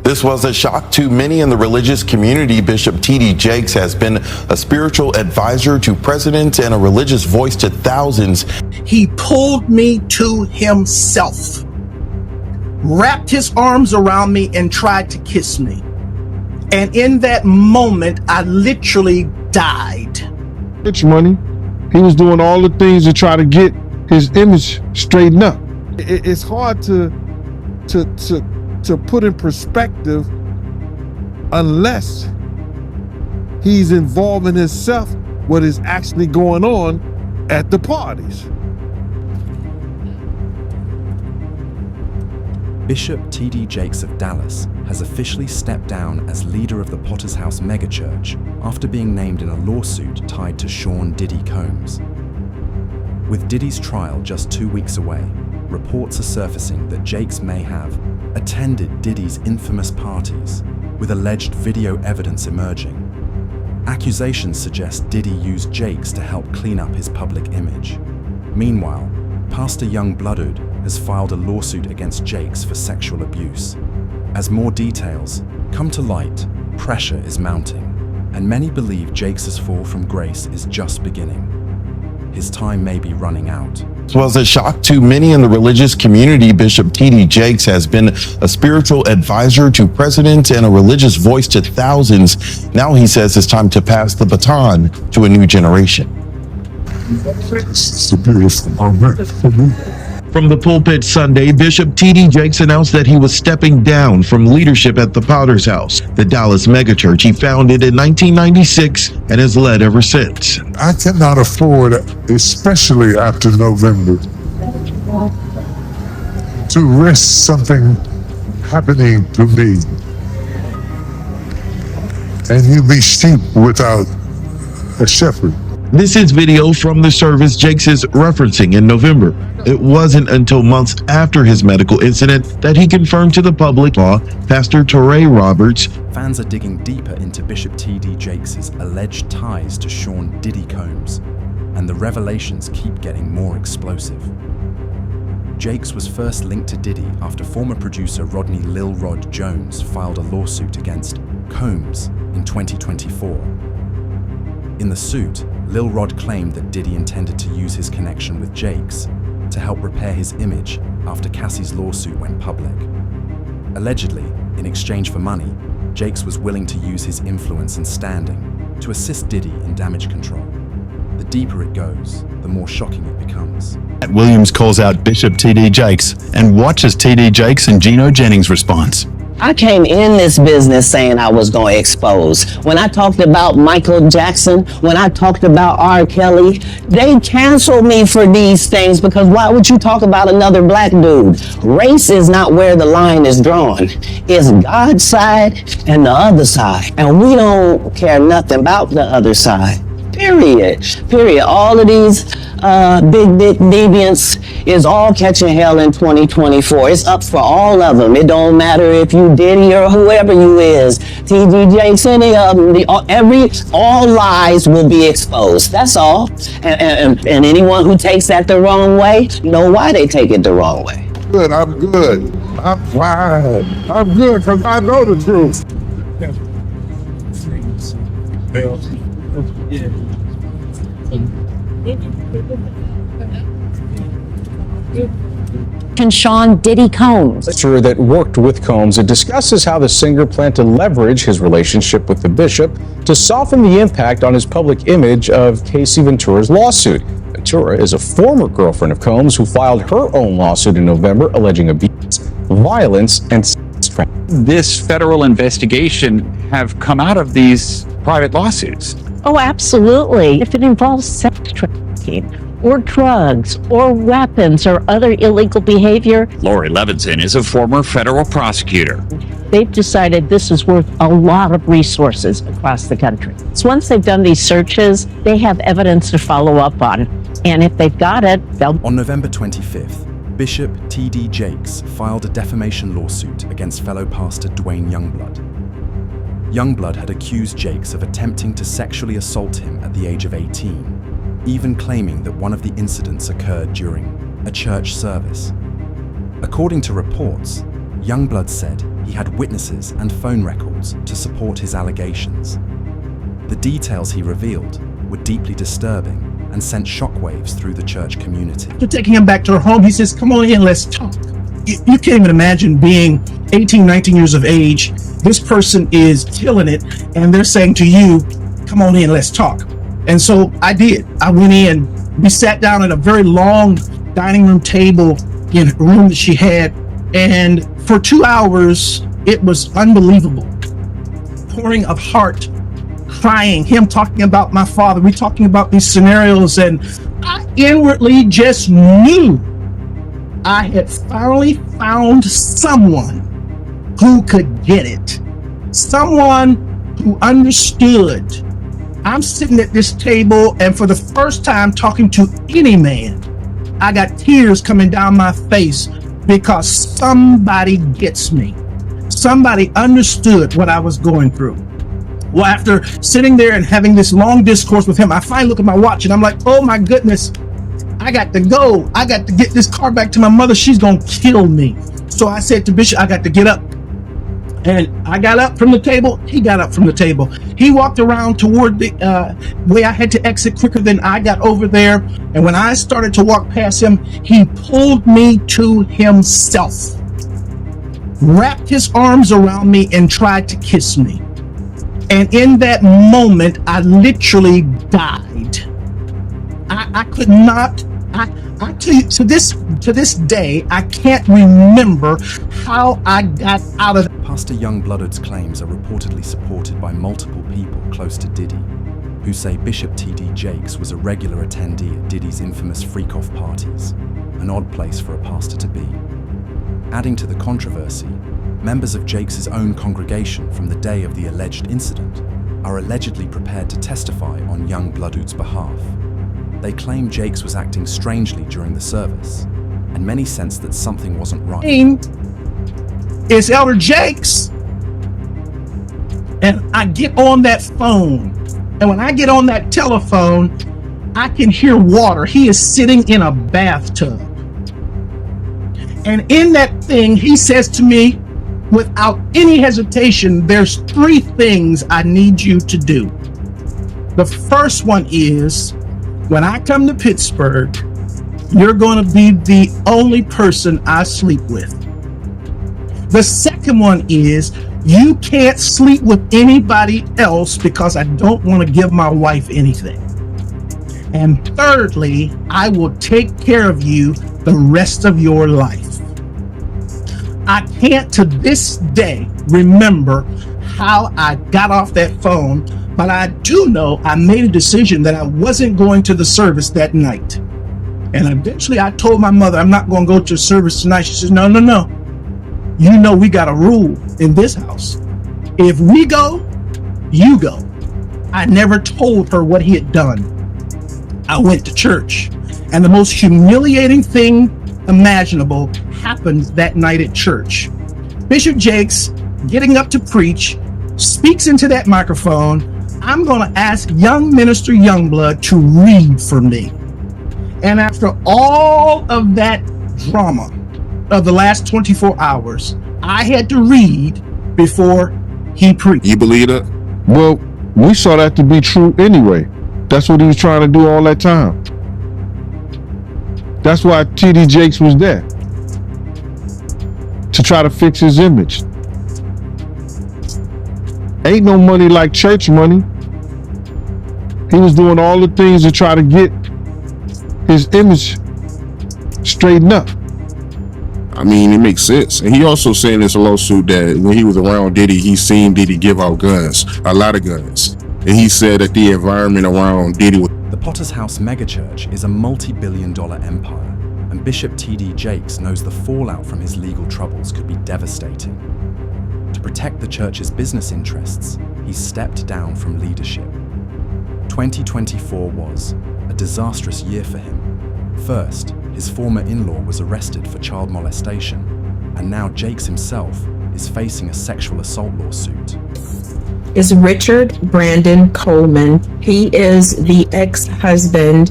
This was a shock to many in the religious community. Bishop T.D. Jakes has been a spiritual advisor to presidents and a religious voice to thousands. He pulled me to himself, wrapped his arms around me and tried to kiss me. And in that moment, I literally died. Rich money. He was doing all the things to try to get his image straightened up. It's hard to put in perspective unless he's involving himself what is actually going on at the parties. Bishop T.D. Jakes of Dallas has officially stepped down as leader of the Potter's House megachurch after being named in a lawsuit tied to Sean Diddy Combs. With Diddy's trial just 2 weeks away, reports are surfacing that Jakes may have attended Diddy's infamous parties, with alleged video evidence emerging. Accusations suggest Diddy used Jakes to help clean up his public image. Meanwhile, Pastor Youngblood has filed a lawsuit against Jakes for sexual abuse. As more details come to light, pressure is mounting, and many believe Jakes' fall from grace is just beginning. His time may be running out. This was a shock to many in the religious community. Bishop T.D. Jakes has been a spiritual advisor to presidents and a religious voice to thousands. Now he says it's time to pass the baton to a new generation. It's a beautiful moment for me. From the pulpit Sunday, Bishop T.D. Jakes announced that he was stepping down from leadership at the Potter's House, the Dallas megachurch he founded in 1996 and has led ever since. I cannot afford, especially after November, to risk something happening to me and you be sheep without a shepherd. This is video from the service Jakes is referencing in November. It wasn't until months after his medical incident that he confirmed to the public Pastor Touré Roberts. Fans are digging deeper into Bishop T.D. Jakes' alleged ties to Sean Diddy Combs, and the revelations keep getting more explosive. Jakes was first linked to Diddy after former producer Rodney Lil Rod Jones filed a lawsuit against Combs in 2024. In the suit, Lil Rod claimed that Diddy intended to use his connection with Jakes to help repair his image after Cassie's lawsuit went public. Allegedly, in exchange for money, Jakes was willing to use his influence and standing to assist Diddy in damage control. The deeper it goes, the more shocking it becomes. Matt Williams calls out Bishop T.D. Jakes and watches T.D. Jakes and Gino Jennings' response. I came in this business saying I was going to expose. When I talked about Michael Jackson, when I talked about R. Kelly, they canceled me for these things because why would you talk about another black dude? Race is not where the line is drawn. It's God's side and the other side. And we don't care nothing about the other side. Period. All of these big deviants is all all hell in 2024. It's up for all of them. It don't matter if you Diddy or whoever you is, T.D. Jakes, any of them. All lies will be exposed. That's all. And anyone who takes that the wrong way, know why they take it the wrong way. Good, I'm good. I'm fine. I'm good because I know the truth. And Sean Diddy Combs. That worked with Combs. It discusses how the singer planned to leverage his relationship with the bishop to soften the impact on his public image of Casey Ventura's lawsuit. Ventura is a former girlfriend of Combs who filed her own lawsuit in November alleging abuse, violence, and sex trafficking. This federal investigation have come out of these private lawsuits. Oh, absolutely. If it involves sex trafficking or drugs or weapons or other illegal behavior. Lori Levinson is a former federal prosecutor. They've decided this is worth a lot of resources across the country. So once they've done these searches, they have evidence to follow up on. And if they've got it, they'll... On November 25th, Bishop T.D. Jakes filed a defamation lawsuit against fellow pastor Dwayne Youngblood. Youngblood had accused Jakes of attempting to sexually assault him at the age of 18, even claiming that one of the incidents occurred during a church service. According to reports, Youngblood said he had witnesses and phone records to support his allegations. The details he revealed were deeply disturbing and sent shockwaves through the church community. After taking him back to her home, he says, come on in, let's talk. You can't even imagine being 18, 19 years of age. This person is killing it, and they're saying to you, come on in, let's talk. And so I did. I went in. We sat down at a very long dining room table in a room that she had, and for 2 hours, it was unbelievable. Pouring of heart, crying, him talking about my father, we talking about these scenarios, and I inwardly just knew I had finally found someone who could get it. Someone who understood. I'm sitting at this table, and for the first time talking to any man, I got tears coming down my face because somebody gets me. Somebody understood what I was going through. Well, after sitting there and having this long discourse with him, I finally look at my watch and I'm like, oh my goodness, I got to go. I got to get this car back to my mother. She's going to kill me. So I said to Bishop, I got to get up. And I got up from the table. He got up from the table. He walked around toward the way I had to exit quicker than I got over there. And when I started to walk past him, he pulled me to himself, wrapped his arms around me and tried to kiss me. And in that moment, I literally died. I could not, I tell you, to this day, I can't remember how I got out of that. Pastor Youngblooded's claims are reportedly supported by multiple people close to Diddy, who say Bishop T.D. Jakes was a regular attendee at Diddy's infamous freak-off parties, an odd place for a pastor to be. Adding to the controversy, members of Jakes' own congregation from the day of the alleged incident are allegedly prepared to testify on Youngblooded's behalf. They claim Jakes was acting strangely during the service, and many sense that something wasn't right. It's Elder Jakes, and I get on that phone, and when I get on that telephone, I can hear water. He is sitting in a bathtub, and in that thing, he says to me, without any hesitation, there's 3 things I need you to do. The first one is, when I come to Pittsburgh, you're going to be the only person I sleep with. The second one is, you can't sleep with anybody else because I don't want to give my wife anything. And thirdly, I will take care of you the rest of your life. I can't to this day remember how I got off that phone, but I do know I made a decision that I wasn't going to the service that night. And eventually I told my mother, I'm not going to go to service tonight. She says, no. You know we got a rule in this house. If we go, you go. I never told her what he had done. I went to church, and the most humiliating thing imaginable happened that night at church. Bishop Jakes, getting up to preach, speaks into that microphone. I'm going to ask young minister Youngblood to read for me. And after all of that drama of the last 24 hours, I had to read before he preached. You believe that? Well, we saw that to be true anyway. That's what he was trying to do all that time. That's why T.D. Jakes was there, to try to fix his image. Ain't no money like church money. He was doing all the things to try to get his image straightened up. I mean, it makes sense. And he also said in this lawsuit that when he was around Diddy, he seen Diddy give out guns, a lot of guns. And he said that the environment around Diddy was... The Potter's House megachurch is a multi-billion-dollar empire, and Bishop T.D. Jakes knows the fallout from his legal troubles could be devastating. To protect the church's business interests, he stepped down from leadership. 2024 was a disastrous year for him. First, his former in-law was arrested for child molestation, and now Jakes himself is facing a sexual assault lawsuit. Is Richard Brandon Coleman. He is the ex-husband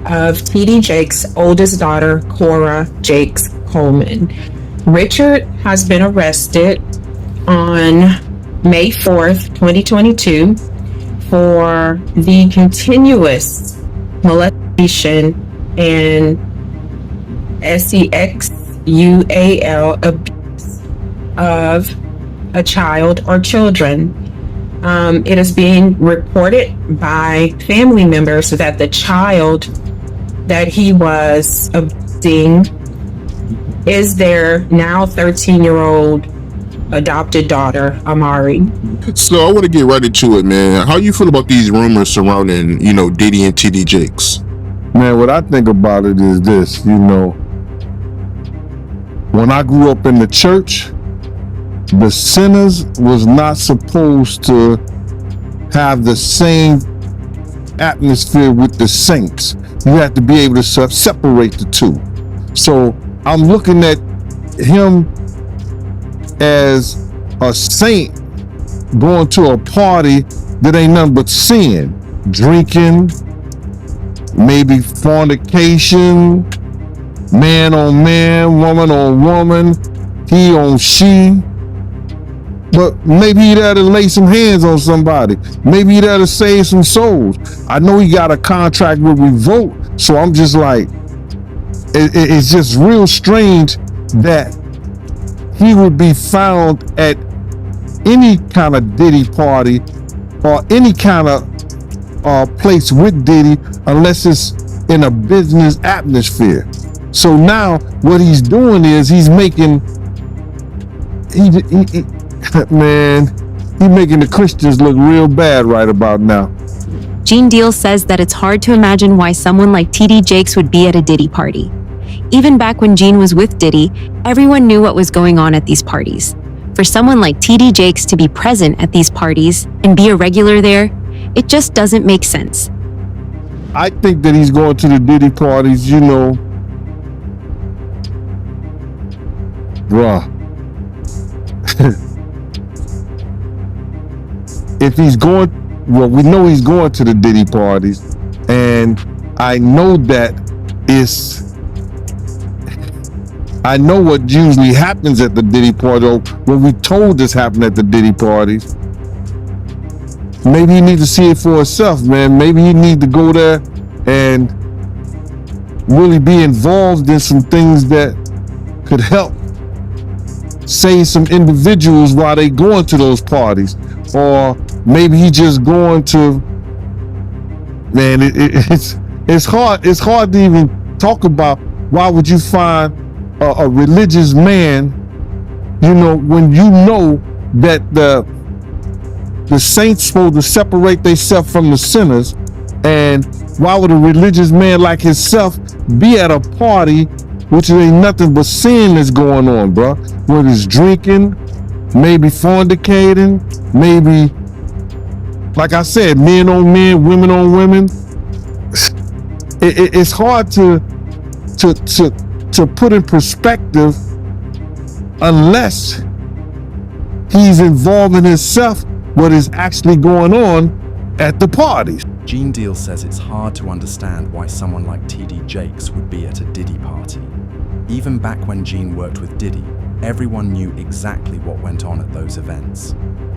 of T.D. Jakes' oldest daughter, Cora Jakes Coleman. Richard has been arrested on May 4th, 2022 for the continuous molestation and sexual abuse of a child or children. It is being reported by family members that the child that he was abusing is their now 13-year-old adopted daughter, Amari. So I want to get right into it, man. How you feel about these rumors surrounding, Diddy and TD Jakes? Man, what I think about it is this, when I grew up in the church, the sinners was not supposed to have the same atmosphere with the saints. You have to be able to separate the two. So I'm looking at him as a saint going to a party that ain't nothing but sin, drinking, maybe fornication, man on man, woman on woman, he on she. But maybe he there to lay some hands on somebody. Maybe he there to save some souls. I know he got a contract with Revolt, so I'm just like, it's just real strange that he would be found at any kind of Diddy party or any kind of place with Diddy unless it's in a business atmosphere. So now what he's doing is he's making the Christians look real bad right about now. Gene Deal says that it's hard to imagine why someone like TD Jakes would be at a Diddy party. Even back when Gene was with Diddy, everyone knew what was going on at these parties. For someone like TD Jakes to be present at these parties and be a regular there, it just doesn't make sense. I think that he's going to the Diddy parties, bruh. If he's going, well, we know he's going to the Diddy parties, and I know I know what usually happens at the Diddy party, or what we told this happened at the Diddy parties. Maybe you need to see it for yourself, man. Maybe you need to go there and really be involved in some things that could help save some individuals while they going to those parties. Or maybe he just going to, man, it's hard to even talk about. Why would you find a religious man, when you know that the saints supposed to separate themselves from the sinners? And why would a religious man like himself be at a party which ain't nothing but sin that's going on, bro? Whether it's drinking, maybe fornicating, maybe, like I said, men on men, women on women. It's hard to put in perspective unless he's involving himself what is actually going on at the parties. Gene Deal says it's hard to understand why someone like TD Jakes would be at a Diddy party. Even back when Gene worked with Diddy, everyone knew exactly what went on at those events.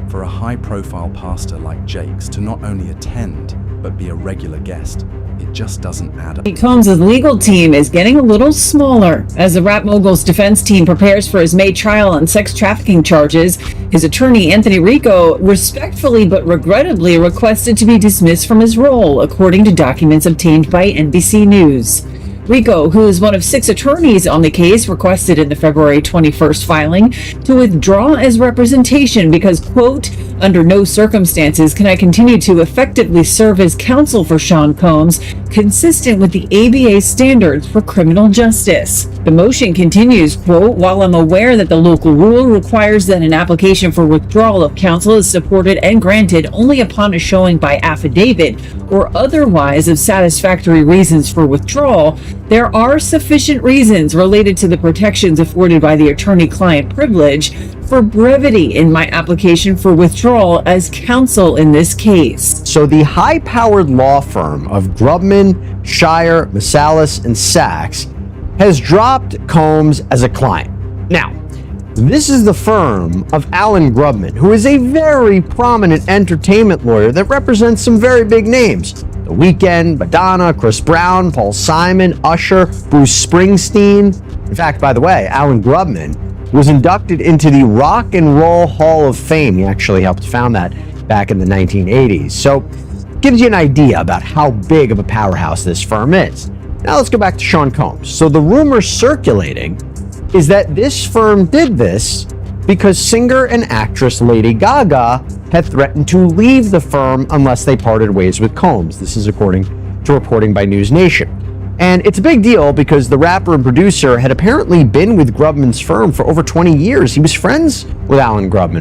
For a high-profile pastor like Jakes to not only attend, but be a regular guest, it just doesn't add up. Combs' legal team is getting a little smaller as the rap mogul's defense team prepares for his May trial on sex trafficking charges. His attorney, Anthony Rico, respectfully but regrettably requested to be dismissed from his role, according to documents obtained by NBC News. Rico, who is one of 6 attorneys on the case, requested in the February 21st filing to withdraw as representation because, quote, under no circumstances can I continue to effectively serve as counsel for Sean Combs, consistent with the ABA standards for criminal justice. The motion continues, quote, while I'm aware that the local rule requires that an application for withdrawal of counsel is supported and granted only upon a showing by affidavit or otherwise of satisfactory reasons for withdrawal, there are sufficient reasons related to the protections afforded by the attorney-client privilege for brevity in my application for withdrawal as counsel in this case. So the high-powered law firm of Grubman, Shire, Masalis, and Sachs has dropped Combs as a client. Now, This is the firm of Alan Grubman, who is a very prominent entertainment lawyer that represents some very big names. The Weeknd, Madonna, Chris Brown, Paul Simon, Usher, Bruce Springsteen. In fact, by the way, Alan Grubman was inducted into the Rock and Roll Hall of Fame. He actually helped found that back in the 1980s. So, gives you an idea about how big of a powerhouse this firm is. Now let's go back to Sean Combs. So the rumor circulating is that this firm did this because singer and actress Lady Gaga had threatened to leave the firm unless they parted ways with Combs. This is according to reporting by News Nation. And it's a big deal because the rapper and producer had apparently been with Grubman's firm for over 20 years. He was friends with Alan Grubman.